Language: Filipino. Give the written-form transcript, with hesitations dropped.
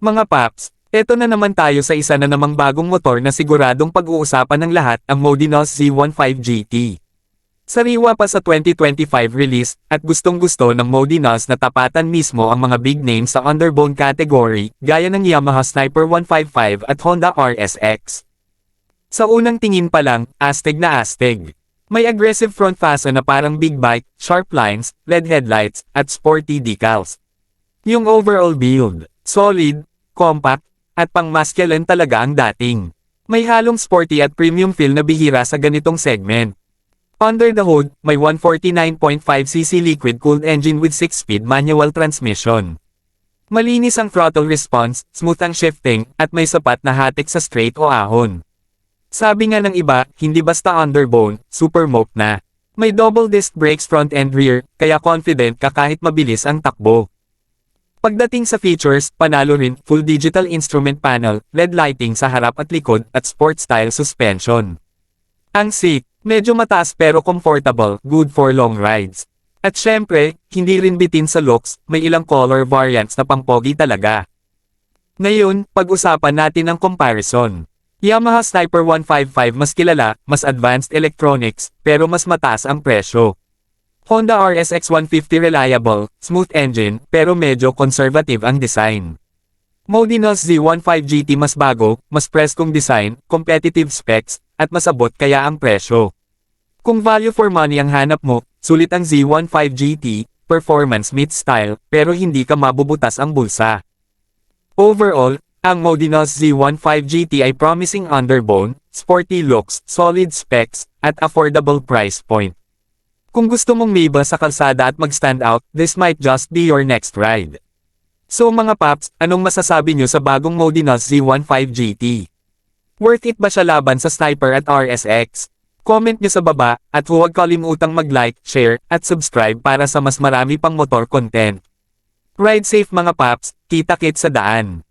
Mga paps, eto na naman tayo sa isa na namang bagong motor na siguradong pag-uusapan ng lahat, ang Modinos Z15 GT. Sariwa pa sa 2025 release, at gustong-gusto ng Modinos na tapatan mismo ang mga big names sa underbone category, gaya ng Yamaha Sniper 155 at Honda RSX. Sa unang tingin pa lang, astig na astig. May aggressive front fason na parang big bike, sharp lines, LED headlights, at sporty decals. Yung overall build, solid, compact, at pang-masculine talaga ang dating. May halong sporty at premium feel na bihira sa ganitong segment. Under the hood, may 149.5cc liquid-cooled engine with 6-speed manual transmission. Malinis ang throttle response, smooth ang shifting, at may sapat na hatik sa straight o ahon. Sabi nga ng iba, hindi basta underbone, super mope na. May double disc brakes front and rear, kaya confident ka kahit mabilis ang takbo. Pagdating sa features, panalo rin, full digital instrument panel, LED lighting sa harap at likod, at sport-style suspension. Ang seat, medyo mataas pero comfortable, good for long rides. At syempre, hindi rin bitin sa looks, may ilang color variants na pangpogi talaga. Ngayon, pag-usapan natin ang comparison. Yamaha Sniper 155 mas kilala, mas advanced electronics, pero mas mataas ang presyo. Honda RSX 150 reliable, smooth engine, pero medyo conservative ang design. Modinos Z15 GT mas bago, mas preskong design, competitive specs, at masabot kaya ang presyo. Kung value for money ang hanap mo, sulit ang Z15 GT, performance meets style, pero hindi ka mabubutas ang bulsa. Overall, ang Modinos Z15 GT ay promising underbone, sporty looks, solid specs, at affordable price point. Kung gusto mong miba sa kalsada at mag-stand out, this might just be your next ride. So mga paps, anong masasabi nyo sa bagong Modinos Z15 GT? Worth it ba siya laban sa Sniper at RSX? Comment nyo sa baba, at huwag kalimutang mag-like, share, at subscribe para sa mas marami pang motor content. Ride safe mga paps, kita-kits sa daan!